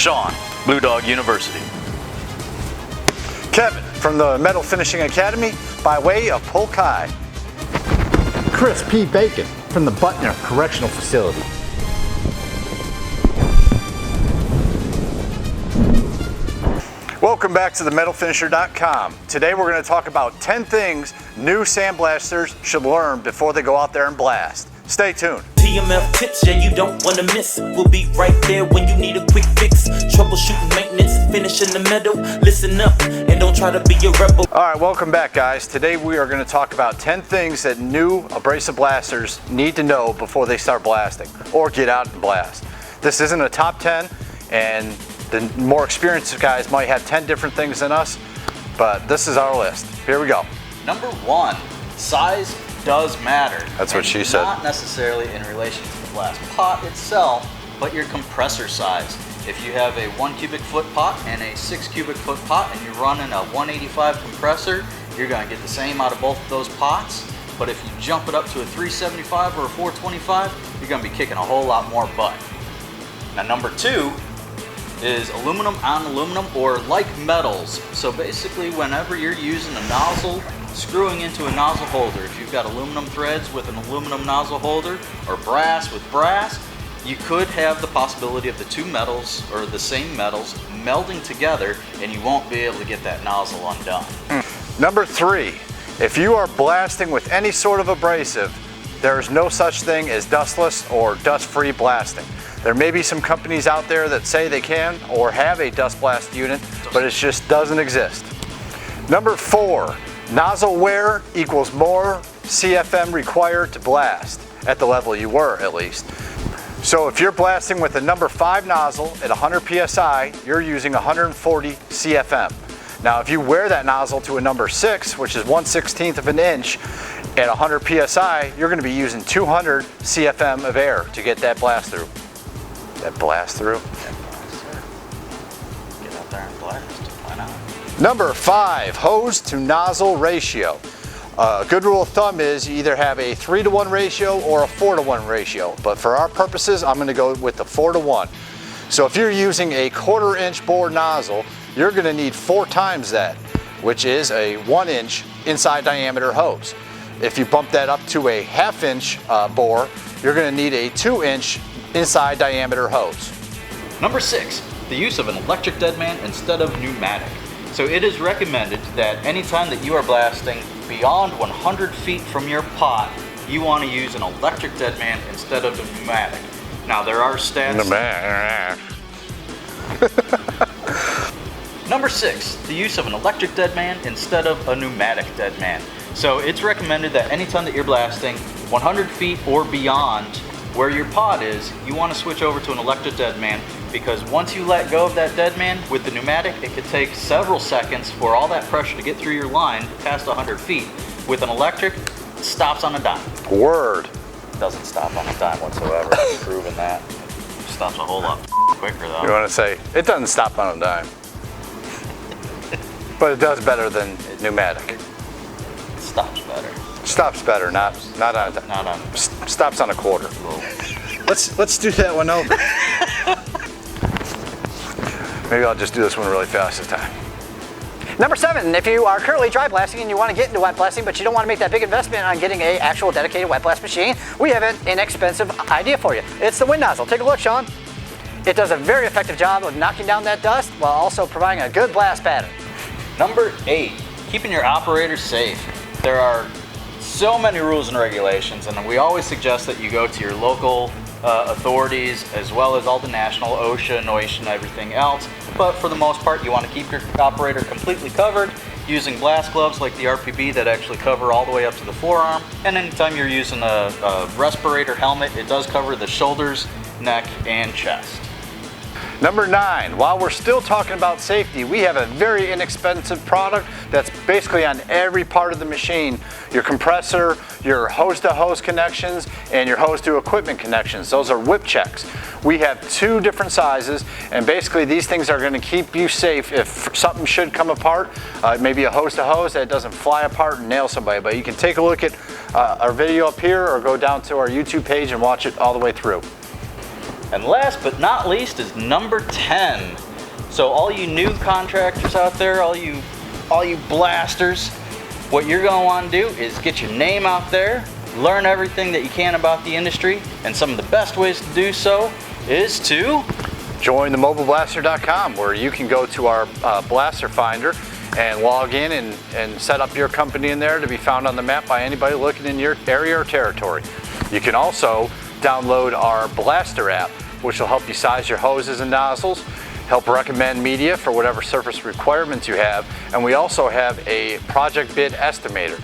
Sean, Blue Dog University. Kevin from the Metal Finishing Academy by way of Polk High. Chris P. Bacon from the Butner Correctional Facility. Welcome back to the metalfinisher.com. Today we're going to talk about 10 things new sandblasters should learn before they go out there and blast. Stay tuned. TMF tips, yeah, you don't want to miss it. We'll be right there when you need a quick fix. Troubleshooting, maintenance, finish in the middle. Listen up and don't try to be a rebel. All right, welcome back, guys. Today we are going to talk about 10 things that new abrasive blasters need to know before they start blasting or get out and blast. This isn't a top 10, and the more experienced guys might have 10 different things than us, but this is our list. Here we go. Number 1, size does matter. That's what she said. Not necessarily in relation to the blast pot itself, but your compressor size. If you have a 1 cubic foot pot and a 6 cubic foot pot and you're running a 185 compressor, you're going to get the same out of both of those pots. But if you jump it up to a 375 or a 425, you're going to be kicking a whole lot more butt. Now number 2 is aluminum on aluminum, or like metals. So basically whenever you're using a nozzle, screwing into a nozzle holder, if you've got aluminum threads with an aluminum nozzle holder or brass with brass, you could have the possibility of the two metals or the same metals melding together and you won't be able to get that nozzle undone. Number 3, if you are blasting with any sort of abrasive, there is no such thing as dustless or dust-free blasting. There may be some companies out there that say they can or have a dust blast unit, but it just doesn't exist. Number 4, nozzle wear equals more CFM required to blast, at the level you were at least. So if you're blasting with a number 5 nozzle at 100 PSI, you're using 140 CFM. Now if you wear that nozzle to a number 6, which is 1/16 of an inch, at 100 PSI, you're going to be using 200 CFM of air to get that blast through. That blast through? Get out there and blast. Why not? Number 5, hose to nozzle ratio. A good rule of thumb is you either have a 3-to-1 ratio or a 4-to-1 ratio, but for our purposes, I'm going to go with the 4-to-1. So if you're using a 1/4 inch bore nozzle, you're going to need 4 times that, which is a 1 inch inside diameter hose. If you bump that up to a 1/2 inch bore, you're going to need a 2 inch inside diameter hose. Number 6, the use of an electric deadman instead of pneumatic. So it is recommended that anytime that you are blasting beyond 100 feet from your pot, you want to use an electric deadman instead of a pneumatic. Now there are stats. Number 6, the use of an electric deadman instead of a pneumatic deadman. So it's recommended that anytime that you're blasting 100 feet or beyond where your pot is, you want to switch over to an electric deadman, because once you let go of that deadman with the pneumatic, it could take several seconds for all that pressure to get through your line past 100 feet. With an electric, it stops on a dime. Word. It doesn't stop on a dime whatsoever. I've proven that. It stops a whole lot quicker though. You want to say, it doesn't stop on a dime. But it does better than pneumatic. It stops better. Stops better, not on a dime. Not on. Stops on a 1/4. Let's do that one over. Maybe I'll just do this one really fast this time. Number 7, if you are currently dry blasting and you want to get into wet blasting, but you don't want to make that big investment on getting an actual dedicated wet blast machine, we have an inexpensive idea for you. It's the wind nozzle. Take a look, Sean. It does a very effective job of knocking down that dust while also providing a good blast pattern. Number 8, keeping your operator safe. There are so many rules and regulations, and we always suggest that you go to your local authorities as well as all the national OSHA, NOISH, and everything else. But for the most part, you want to keep your operator completely covered using blast gloves like the RPB that actually cover all the way up to the forearm. And anytime you're using a respirator helmet, it does cover the shoulders, neck, and chest. Number 9, while we're still talking about safety, we have a very inexpensive product that's basically on every part of the machine. Your compressor, your hose-to-hose connections, and your hose-to-equipment connections. Those are whip checks. We have 2 different sizes, and basically these things are going to keep you safe if something should come apart. Maybe a hose-to-hose that doesn't fly apart and nail somebody. But you can take a look at our video up here or go down to our YouTube page and watch it all the way through. And last but not least is number 10. So all you new contractors out there, all you blasters, what you're going to want to do is get your name out there, learn everything that you can about the industry, and some of the best ways to do so is to join the mobileblaster.com, where you can go to our blaster finder and log in and set up your company in there to be found on the map by anybody looking in your area or territory. You can also download our Blaster app, which will help you size your hoses and nozzles, help recommend media for whatever surface requirements you have, and we also have a project bid estimator.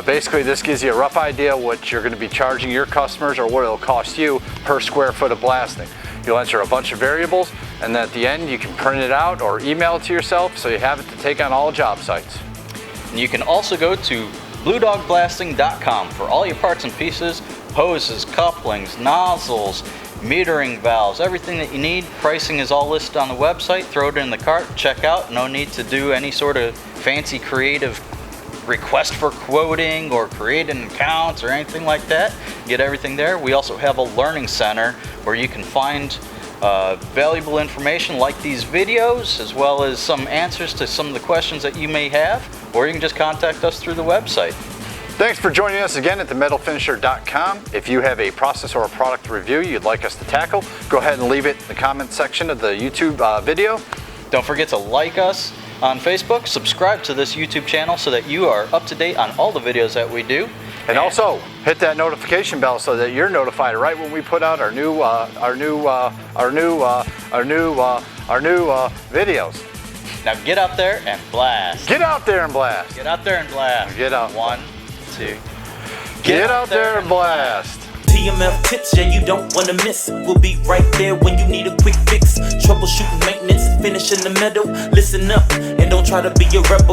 Basically, this gives you a rough idea what you're going to be charging your customers or what it'll cost you per square foot of blasting. You'll enter a bunch of variables, and then at the end you can print it out or email it to yourself so you have it to take on all job sites. And you can also go to bluedogblasting.com for all your parts and pieces, hoses, couplings, nozzles, metering valves, everything that you need. Pricing is all listed on the website. Throw it in the cart, check out. No need to do any sort of fancy creative request for quoting or creating accounts or anything like that. Get everything there. We also have a learning center where you can find valuable information like these videos, as well as some answers to some of the questions that you may have, or you can just contact us through the website. Thanks for joining us again at themetalfinisher.com. If you have a process or a product review you'd like us to tackle, go ahead and leave it in the comment section of the YouTube video. Don't forget to like us on Facebook, subscribe to this YouTube channel so that you are up to date on all the videos that we do. And also hit that notification bell so that you're notified right when we put out our new videos. Now get out there and blast. Get out there and blast. Get out there and blast. Get out. 1, 2. Get out there and blast. TMF tips, yeah, you don't wanna miss. We'll be right there when you need a quick fix. Troubleshooting, maintenance, finish in the middle. Listen up and don't try to be a rebel.